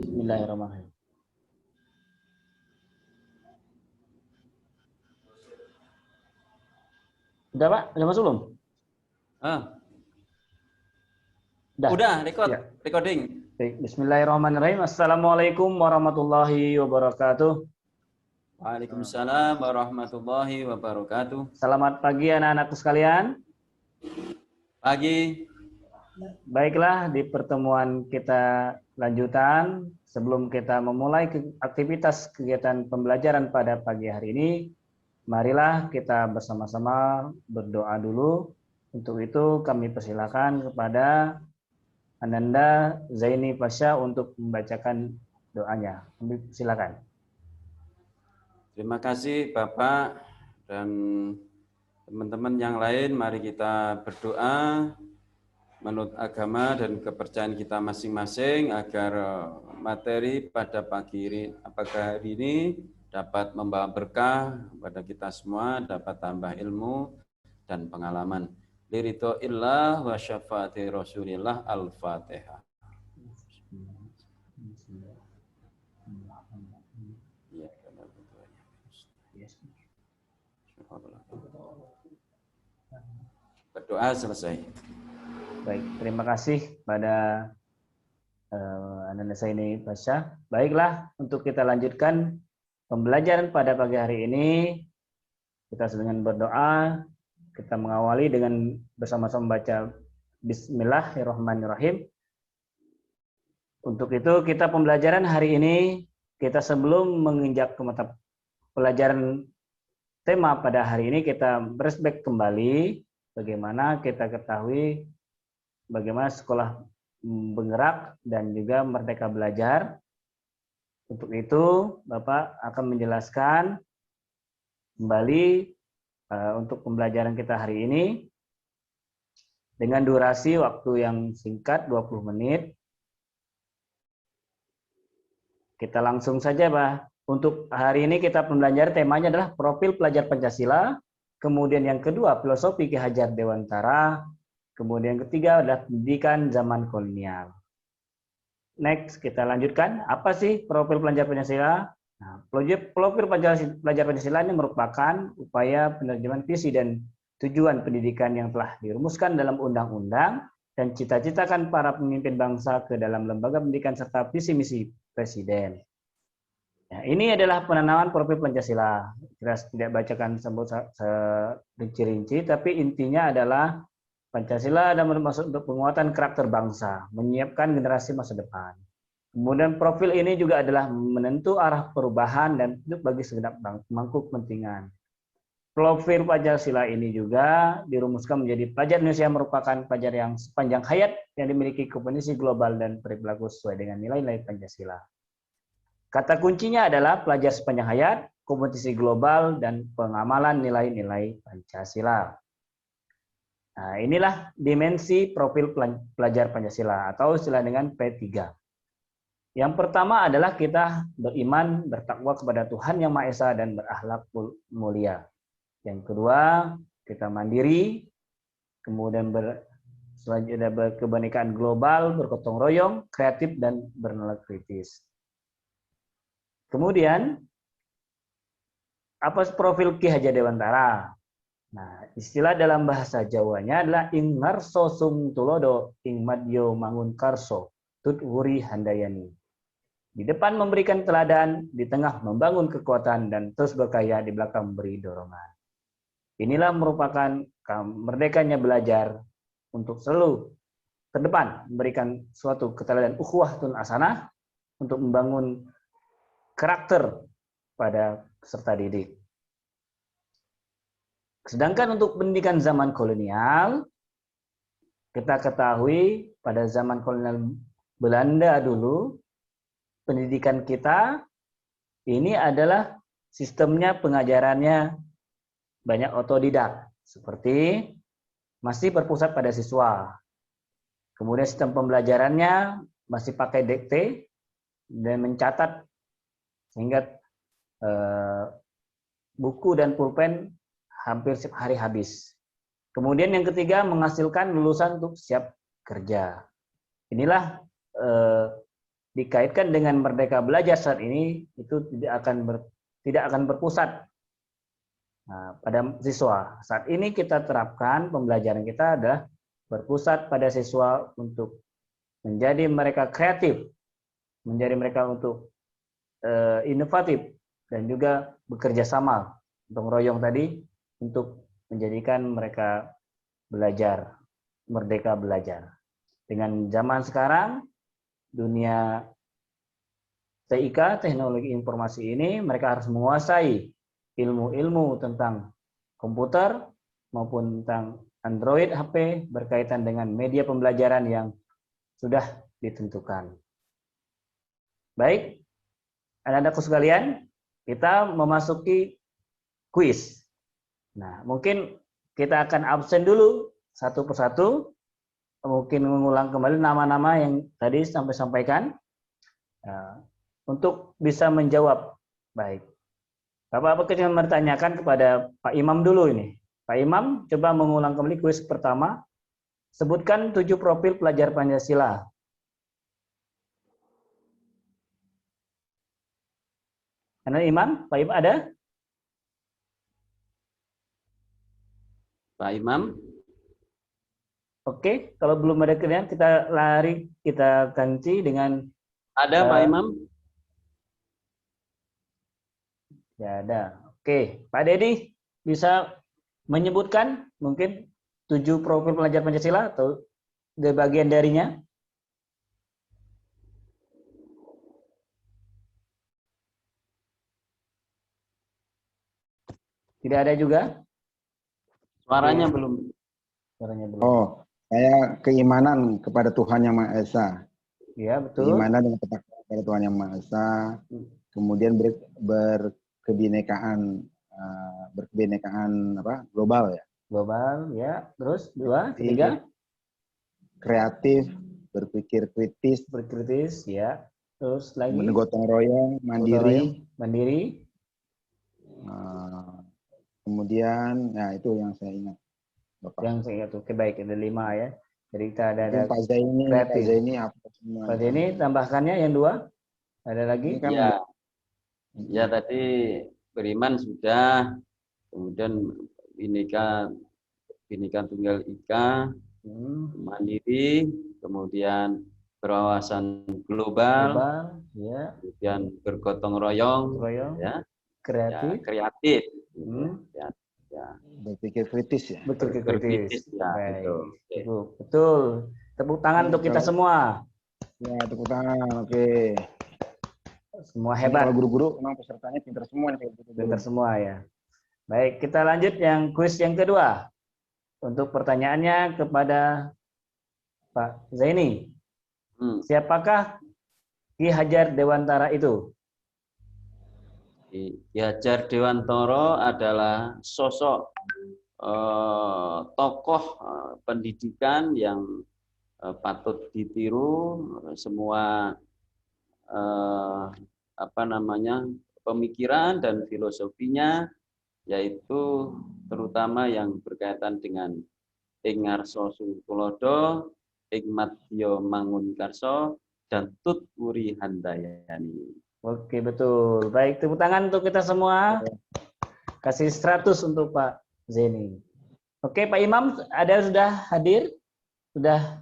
Bismillahirrahmanirrahim. Udah Pak? Udah masuk belum? Udah, Ya. recording. Baik. Bismillahirrahmanirrahim. Assalamualaikum warahmatullahi wabarakatuh. Waalaikumsalam warahmatullahi wabarakatuh. Selamat pagi anak-anakku sekalian. Pagi. Baiklah, di pertemuan kita lanjutan, sebelum kita memulai aktivitas kegiatan pembelajaran pada pagi hari ini, marilah kita bersama-sama berdoa dulu. Untuk itu kami persilakan kepada Ananda Zaini Pasha untuk membacakan doanya. Kami silakan. Terima kasih Bapak dan teman-teman yang lain. Mari kita berdoa menurut agama dan kepercayaan kita masing-masing agar materi pada pagi hari ini dapat membawa berkah pada kita semua, dapat tambah ilmu dan pengalaman. Liridhoillah wa syafaati Rasulillah. Al-Fatihah. Berdoa selesai. Baik, terima kasih pada Ananda Zaini Pasha. Baiklah, untuk kita lanjutkan pembelajaran pada pagi hari ini, kita dengan berdoa, kita mengawali dengan bersama-sama baca Bismillahirrahmanirrahim. Untuk itu kita pembelajaran hari ini, kita sebelum menginjak ke mata pelajaran tema pada hari ini, kita flashback kembali bagaimana kita ketahui bagaimana sekolah bergerak dan juga merdeka belajar. Untuk itu Bapak akan menjelaskan kembali untuk pembelajaran kita hari ini dengan durasi waktu yang singkat 20 menit. Kita langsung saja, Pak. Untuk hari ini kita pembelajaran temanya adalah profil pelajar Pancasila, kemudian yang kedua filosofi Ki Hajar Dewantara, kemudian yang ketiga adalah pendidikan zaman kolonial. Next, kita lanjutkan. Apa sih profil pelajar Pancasila? Nah, profil pelajar Pancasila ini merupakan upaya penerjemahan visi dan tujuan pendidikan yang telah dirumuskan dalam undang-undang dan cita-citakan para pemimpin bangsa ke dalam lembaga pendidikan serta visi misi Presiden. Nah, ini adalah penanaman profil Pancasila. Kita tidak bacakan rinci-rinci, tapi intinya adalah Pancasila adalah bermaksud untuk penguatan karakter bangsa, menyiapkan generasi masa depan. Kemudian profil ini juga adalah menentu arah perubahan dan hidup bagi segenap pemangku kepentingan. Profil Pancasila ini juga dirumuskan menjadi pelajar Indonesia merupakan pelajar yang sepanjang hayat yang dimiliki kompetensi global dan berperilaku sesuai dengan nilai-nilai Pancasila. Kata kuncinya adalah pelajar sepanjang hayat, kompetensi global, dan pengamalan nilai-nilai Pancasila. Nah, inilah dimensi profil pelajar Pancasila atau istilah dengan P3. Yang pertama adalah kita beriman, bertakwa kepada Tuhan Yang Maha Esa dan berakhlak mulia. Yang kedua, kita mandiri, kemudian selanjutnya berkebinekaan global, bergotong royong, kreatif, dan bernalar kritis. Kemudian, apa profil Ki Hajar Dewantara? Nah, istilah dalam bahasa Jawanya adalah ing ngarso sum tulodo, ing madyo mangun karso, tut wuri handayani. Di depan memberikan teladan, di tengah membangun kekuatan, dan terus berkaya di belakang memberi dorongan. Inilah merupakan merdekanya belajar untuk selalu ke depan memberikan suatu keteladan ukhuwatun hasanah untuk membangun karakter pada peserta didik. Sedangkan untuk pendidikan zaman kolonial, kita ketahui pada zaman kolonial Belanda dulu, pendidikan kita ini adalah sistemnya pengajarannya banyak otodidak, seperti masih berpusat pada siswa. Kemudian sistem pembelajarannya masih pakai dikte dan mencatat sehingga buku dan pulpen hampir setiap hari habis. Kemudian yang ketiga menghasilkan lulusan untuk siap kerja. Inilah dikaitkan dengan Merdeka Belajar saat ini itu tidak akan berpusat pada siswa. Saat ini kita terapkan pembelajaran kita adalah berpusat pada siswa untuk menjadi mereka kreatif, menjadi mereka untuk inovatif, dan juga bekerja sama untuk royong tadi untuk menjadikan mereka belajar, merdeka belajar. Dengan zaman sekarang, dunia TIK, teknologi informasi ini, mereka harus menguasai ilmu-ilmu tentang komputer maupun tentang Android HP berkaitan dengan media pembelajaran yang sudah ditentukan. Baik, anak-anakku sekalian, kita memasuki kuis. Nah, mungkin kita akan absen dulu satu persatu, mungkin mengulang kembali nama-nama yang tadi sampai sampaikan untuk bisa menjawab. Baik, Bapak kecil bertanyakan kepada Pak Imam dulu ini. Pak Imam, coba mengulang kembali kuis pertama. Sebutkan 7 profil pelajar Pancasila. Ada Imam? Pak Imam ada? Pak Imam? Oke, kalau belum ada kalian, kita ganti dengan... Ada Pak Imam? Ya ada. Oke, Pak Dedi bisa menyebutkan mungkin 7 profil pelajar Pancasila atau bagian darinya? Tidak ada juga? Suaranya belum. Suaranya belum. Oh, saya keimanan kepada Tuhan Yang Maha Esa. Iya, betul. Keimanan dengan ketakwaan kepada Tuhan Yang Maha Esa. Kemudian berkebinekaan global ya. Global ya. Terus 2, 3. Kreatif, berpikir kritis, ya. Terus lagi gotong royong, mandiri. Kemudian, ya itu yang saya ingat, Bapak. Yang saya ingat, oke baik, ada 5 ya. Jadi kita ada Pak Zaini apa semua. Pak Zaini tambahkannya yang 2. Ada lagi? Kan ya tadi beriman sudah, kemudian Bhinneka Tunggal Ika, mandiri, kemudian berwawasan global, ya. Kemudian bergotong royong, ya. Kreatif. Ya. Berpikir kritis ya. Berpikir kritis. Ya, betul. Tepuk tangan untuk kita semua. Ya, tepuk tangan. Oke. Semua hebat. Kalau guru-guru memang pesertanya pintar semua nih. Pintar semua ya. Baik, kita lanjut yang kuis yang kedua. Untuk pertanyaannya kepada Pak Zaini. Siapakah Ki Hajar Dewantara itu? Ki Hajar Dewantara adalah sosok tokoh pendidikan yang patut ditiru. Semua pemikiran dan filosofinya, yaitu terutama yang berkaitan dengan ing ngarsa Tulodo, ing madya mangunkarsa, dan tut wuri handayani. Oke, betul. Baik, tepuk tangan untuk kita semua. Kasih 100 untuk Pak Zaini. Oke, Pak Imam sudah hadir? Sudah.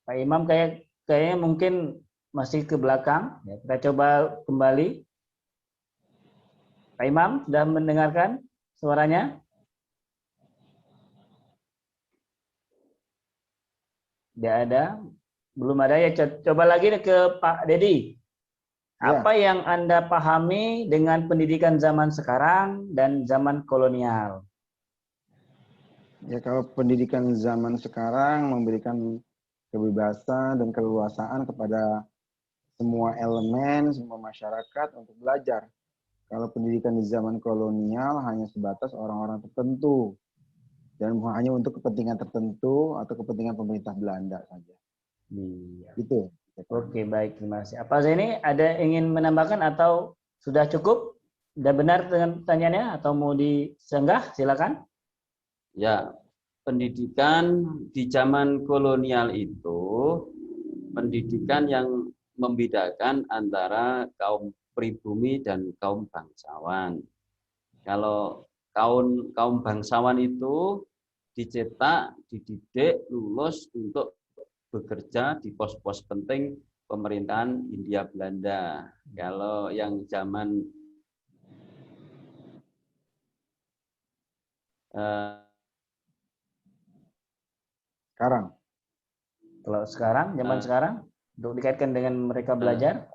Pak Imam kayaknya mungkin masih ke belakang. Ya, kita coba kembali. Pak Imam sudah mendengarkan suaranya? Tidak ada. Belum ada ya. Coba lagi ke Pak Dedi. Apa yang Anda pahami dengan pendidikan zaman sekarang dan zaman kolonial? Ya, kalau pendidikan zaman sekarang memberikan kebebasan dan keleluasaan kepada semua elemen, semua masyarakat untuk belajar. Kalau pendidikan di zaman kolonial hanya sebatas orang-orang tertentu dan hanya untuk kepentingan tertentu atau kepentingan pemerintah Belanda saja. Iya. Gitu. Oke, baik, terima kasih. Apa ini ada ingin menambahkan atau sudah cukup? Sudah benar dengan pertanyaannya atau mau disenggah? Silakan. Ya, pendidikan di zaman kolonial itu pendidikan yang membedakan antara kaum pribumi dan kaum bangsawan. Kalau kaum bangsawan itu dicetak, dididik, lulus untuk bekerja di pos-pos penting pemerintahan Hindia Belanda. Kalau yang zaman Sekarang. Kalau sekarang, zaman sekarang, untuk dikaitkan dengan mereka belajar,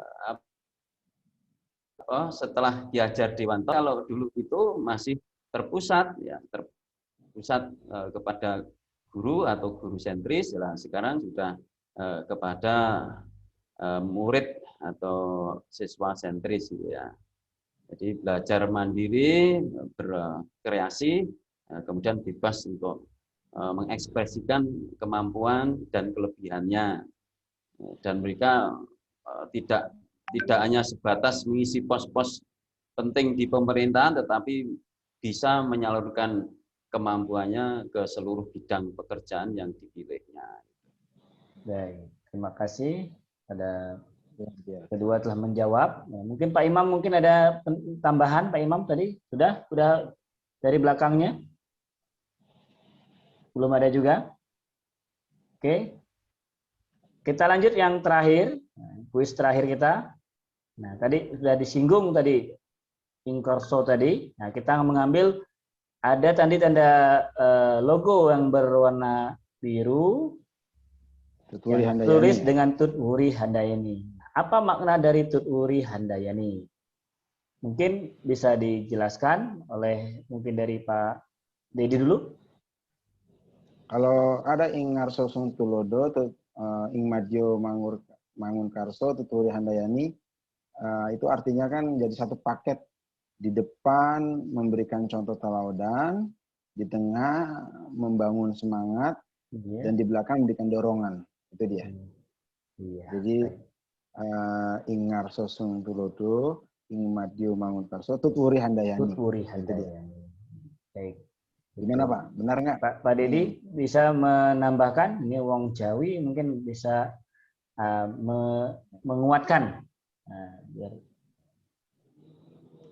setelah diajar di Wanto, kalau dulu itu masih terpusat, ya terpusat kepada guru atau guru sentris. Lah sekarang sudah kepada murid atau siswa sentris, gitu ya. Jadi belajar mandiri, berkreasi, kemudian bebas untuk mengekspresikan kemampuan dan kelebihannya. Dan mereka tidak hanya sebatas mengisi pos-pos penting di pemerintahan, tetapi bisa menyalurkan kemampuannya ke seluruh bidang pekerjaan yang dipilihnya. Baik, terima kasih. Ada kedua telah menjawab. Nah, mungkin Pak Imam mungkin ada tambahan, Pak Imam tadi sudah dari belakangnya. Belum ada juga. Oke. Kita lanjut yang terakhir, kuis terakhir kita. Nah, tadi sudah disinggung tadi inkorso tadi. Nah, kita mengambil ada tanda logo yang berwarna biru, yang tulis dengan Tut Wuri Handayani. Apa makna dari Tut Wuri Handayani? Mungkin bisa dijelaskan oleh mungkin dari Pak Dedi dulu. Kalau ada ing ngarso sung tulodo, ing madyo mangun karso, Tut Wuri Handayani, itu artinya kan jadi satu paket. Di depan memberikan contoh teladan, di tengah membangun semangat, dan di belakang memberikan dorongan. Itu dia. Jadi ing ngarso sung tulodo, ing madyo mangun karso, Tut Wuri Handayani. Tut Wuri Handayani. Baik. Gimana Pak? Benar nggak? Pak Dedi bisa menambahkan, ini wong Jawi mungkin bisa menguatkan. Biar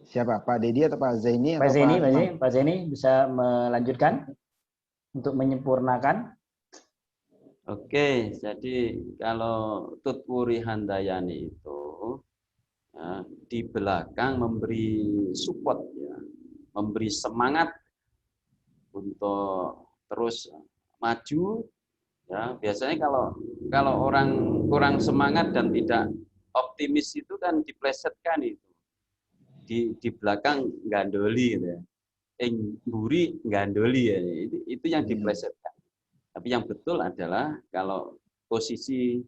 siapa? Pak Dedi atau Pak Zaini? Pak Zaini, Pak Zaini bisa melanjutkan untuk menyempurnakan. Oke, jadi kalau Tut Wuri Handayani itu di belakang memberi support, ya, memberi semangat untuk terus maju. Ya, biasanya kalau orang kurang semangat dan tidak optimis itu kan diplesetkan itu. Di belakang gandoli, gitu ya. Mburi gandoli, ya. Itu yang diplesetkan. Tapi yang betul adalah kalau posisi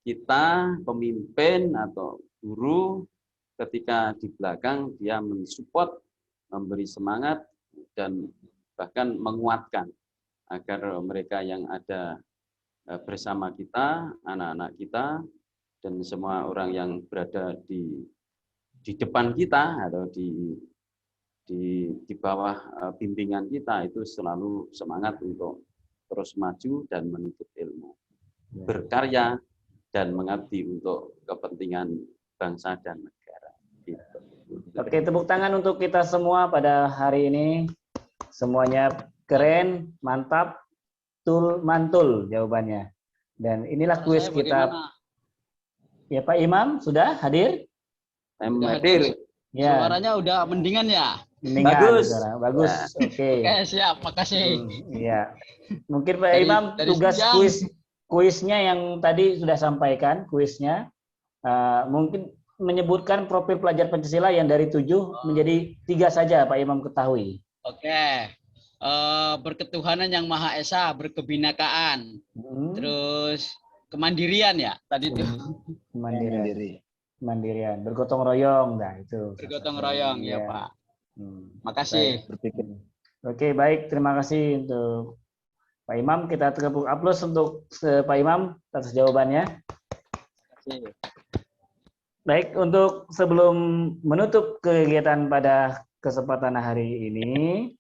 kita pemimpin atau guru ketika di belakang dia mensupport, memberi semangat dan bahkan menguatkan agar mereka yang ada bersama kita, anak-anak kita dan semua orang yang berada di depan kita atau di bawah bimbingan kita itu selalu semangat untuk terus maju dan menuntut ilmu, berkarya dan mengabdi untuk kepentingan bangsa dan negara. Gitu. Oke, tepuk tangan untuk kita semua pada hari ini. Semuanya keren, mantap, mantul jawabannya. Dan inilah kuis kita. Ya Pak Imam sudah hadir? Hadir. Ya. Suaranya udah mendingan ya? Mendingan, bagus. Ya. Oke. Oke, siap. Makasih. Iya. Mungkin Pak Imam tugas kuisnya yang tadi sudah sampaikan kuisnya. Mungkin menyebutkan profil pelajar Pancasila yang dari 7 menjadi 3 saja Pak Imam ketahui. Oke. Berketuhanan yang Maha Esa, berkebinakaan. Terus kemandirian ya tadi itu. Kemandirian, bergotong royong, nah itu. Bergotong royong ya Pak. Makasih. Oke, baik, terima kasih untuk Pak Imam. Kita tepuk aplaus untuk Pak Imam atas jawabannya. Terima kasih. Baik, untuk sebelum menutup kegiatan pada kesempatan hari ini,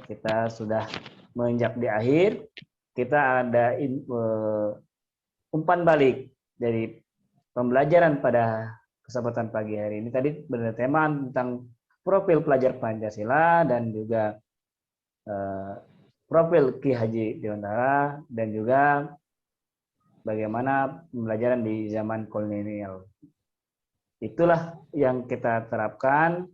kita sudah menginjak di akhir. Kita ada umpan balik dari pembelajaran pada kesempatan pagi hari ini tadi bertema tentang profil pelajar Pancasila dan juga profil Ki Haji Dewantara dan juga bagaimana pembelajaran di zaman kolonial. Itulah yang kita terapkan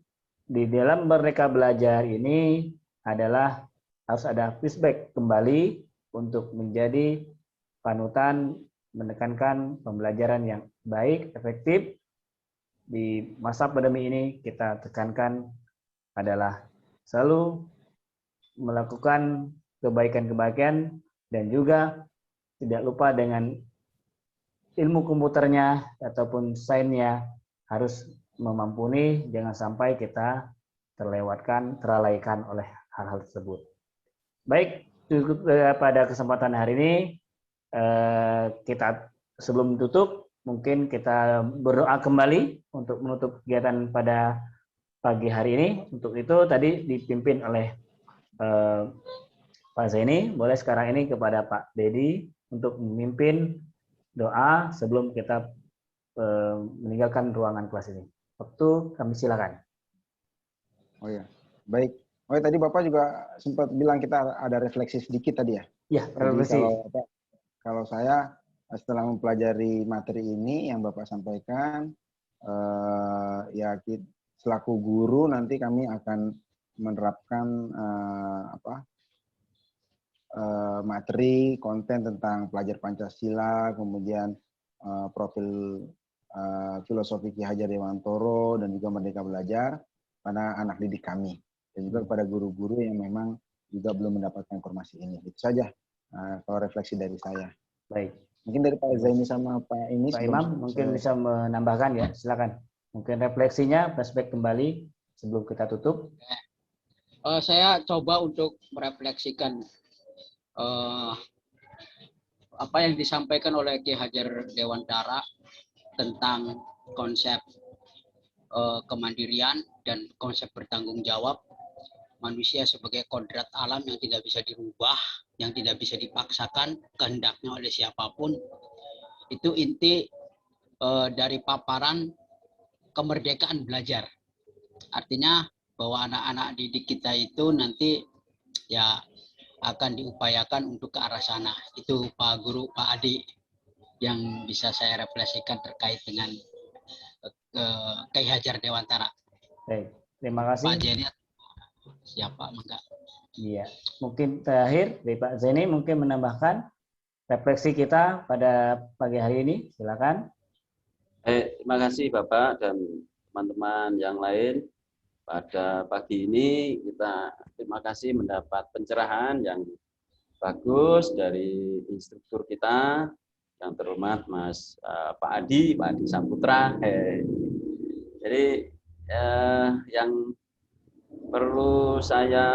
di dalam Merdeka Belajar ini adalah harus ada feedback kembali untuk menjadi panutan menekankan pembelajaran yang baik, efektif. Di masa pandemi ini kita tekankan adalah selalu melakukan kebaikan-kebaikan dan juga tidak lupa dengan ilmu komputernya ataupun sainnya harus memampuni, jangan sampai kita terlalaikan oleh hal-hal tersebut. Baik, cukup pada kesempatan hari ini kita sebelum tutup mungkin kita berdoa kembali untuk menutup kegiatan pada pagi hari ini. Untuk itu tadi dipimpin oleh Pak Zaini. Boleh sekarang ini kepada Pak Dedi untuk memimpin doa sebelum kita meninggalkan ruangan kelas ini. Waktu kami silakan. Oh ya, baik. Oh ya, tadi Bapak juga sempat bilang kita ada refleksi sedikit tadi ya. Ya, refleksi. Kalau saya setelah mempelajari materi ini yang Bapak sampaikan, ya selaku guru nanti kami akan menerapkan materi konten tentang pelajar Pancasila, kemudian profil filosofi Ki Hajar Dewantara dan juga Merdeka Belajar pada anak didik kami dan juga kepada guru-guru yang memang juga belum mendapatkan informasi ini. Itu saja kalau refleksi dari saya. Baik. Mungkin dari Pak Zaini sama Pak ini. Pak Imam mungkin bisa menambahkan ya, silakan. Mungkin refleksinya, flashback kembali sebelum kita tutup. Saya coba untuk merefleksikan apa yang disampaikan oleh Ki Hajar Dewantara tentang konsep kemandirian dan konsep bertanggung jawab manusia sebagai kodrat alam yang tidak bisa dirubah, yang tidak bisa dipaksakan kehendaknya oleh siapapun. Itu inti dari paparan kemerdekaan belajar. Artinya bahwa anak-anak didik kita itu nanti ya akan diupayakan untuk ke arah sana. Itu Pak Guru, Pak Adi yang bisa saya refleksikan terkait dengan Ki Hajar Dewantara. Baik, terima kasih. Pak Zaini, siapa enggak? Iya, mungkin terakhir dari Pak Zaini mungkin menambahkan refleksi kita pada pagi hari ini, silakan. Terima kasih Bapak dan teman-teman yang lain. Pada pagi ini kita terima kasih mendapat pencerahan yang bagus dari instruktur kita yang terhormat Mas Pak Adi Saputra. Jadi yang perlu saya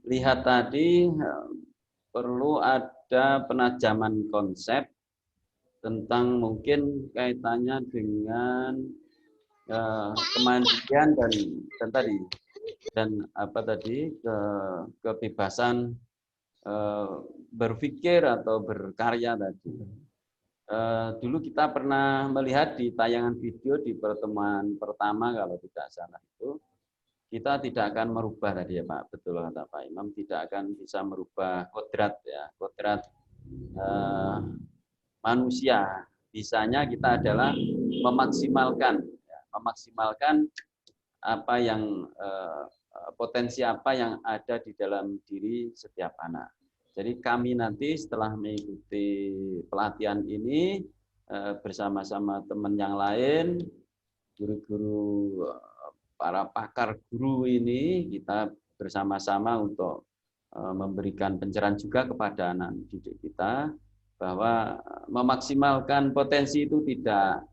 lihat tadi perlu ada penajaman konsep tentang mungkin kaitannya dengan kemandirian dan kebebasan berpikir atau berkarya tadi. Dulu kita pernah melihat di tayangan video di pertemuan pertama kalau tidak salah itu, kita tidak akan merubah tadi ya Pak, betul kata Pak Imam, tidak akan bisa merubah kodrat ya, kodrat manusia. Bisanya kita adalah memaksimalkan apa yang potensi apa yang ada di dalam diri setiap anak. Jadi kami nanti setelah mengikuti pelatihan ini bersama-sama teman yang lain, guru-guru, para pakar guru ini kita bersama-sama untuk memberikan pencerahan juga kepada anak didik kita bahwa memaksimalkan potensi itu tidak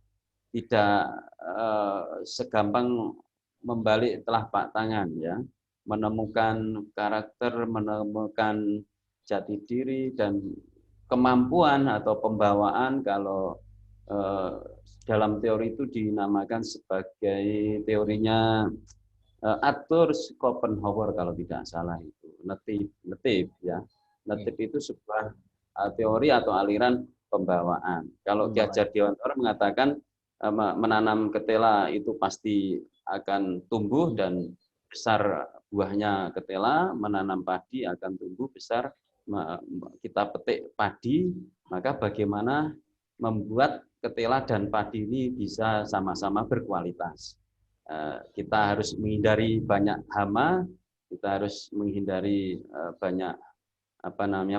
segampang membalik telapak tangan ya, menemukan karakter, menemukan jati diri dan kemampuan atau pembawaan kalau dalam teori itu dinamakan sebagai teorinya Arthur Schopenhauer kalau tidak salah itu native ya. Native itu sebuah teori atau aliran pembawaan. Kalau Ki Hajar Dewantara mengatakan menanam ketela itu pasti akan tumbuh dan besar buahnya ketela, menanam padi akan tumbuh besar. Kita petik padi, maka bagaimana membuat ketela dan padi ini bisa sama-sama berkualitas. Kita harus menghindari banyak hama, kita harus menghindari banyak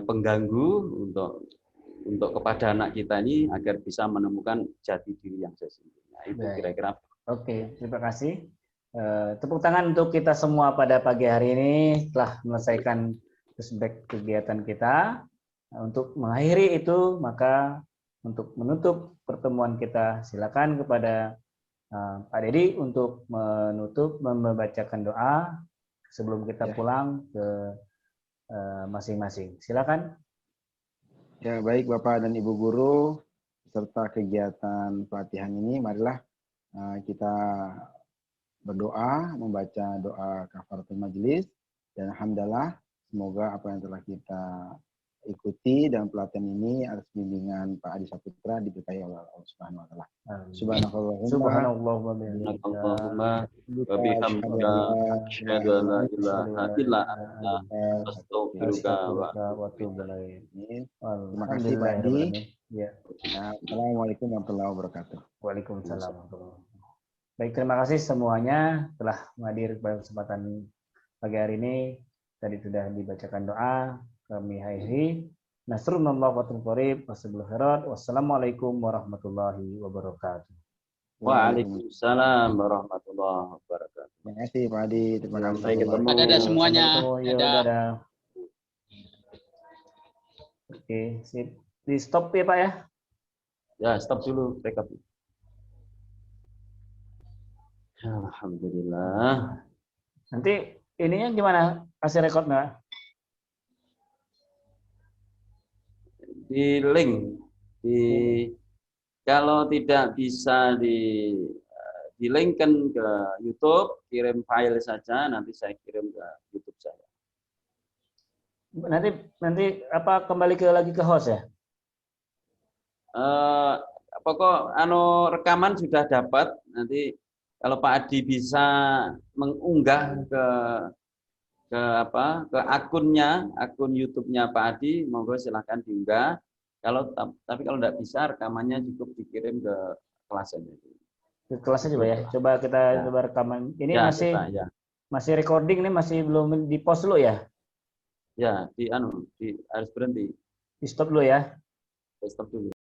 pengganggu untuk kepada anak kita ini agar bisa menemukan jati diri yang sesungguhnya. Itu kira-kira. Oke, terima kasih. Tepuk tangan untuk kita semua pada pagi hari ini telah menyelesaikan kegiatan kita. Untuk mengakhiri itu, maka untuk menutup pertemuan kita, silakan kepada Pak Dedi untuk menutup, membacakan doa sebelum kita pulang ke masing-masing. Silakan. Ya, baik Bapak dan Ibu Guru, serta kegiatan pelatihan ini, marilah kita berdoa, membaca doa kafaratul majelis, dan alhamdulillah semoga apa yang telah kita ikuti dalam pelatihan ini atas bimbingan Pak Adi Saputra diberkahi oleh Allah Subhanahu wa taala. Subhanallahumma wa bihamdika asyhadu an la ilaha illa anta astaghfiruka wa atubu ilaik. Terima kasih Pak Adi. Ya. Assalamualaikum warahmatullahi wabarakatuh. Waalaikumsalam. Baik, terima kasih semuanya telah hadir pada kesempatan pagi hari ini. Tadi sudah dibacakan doa. Kami akhiri. Nasrullah wa qarib wasabul khairat. Wassalamualaikum warahmatullahi wabarakatuh. Waalaikumsalam warahmatullahi wabarakatuh. Terima kasih Pak Adi. Terima kasih. Sampai ketemu. Dadah semuanya. Dadah. Oke, sip. Di stop ya Pak ya? Ya, stop dulu backup. Alhamdulillah. Nanti ininya gimana? Kasih rekod nggak? Di link, kalau tidak bisa di linkkan ke YouTube, kirim file saja, nanti saya kirim ke YouTube saya. Nanti apa kembali lagi ke host ya? Pokok rekaman sudah dapat, nanti kalau Pak Adi bisa mengunggah ke akunnya, akun YouTube-nya Pak Adi, monggo silahkan diunggah. Tapi kalau tidak bisa, rekamannya cukup dikirim ke kelasnya. Ke kelasnya juga ya. Coba kita coba rekaman. Ini ya, masih recording nih, masih belum di post dulu ya? Ya, harus berhenti. Di stop dulu ya. Stop dulu.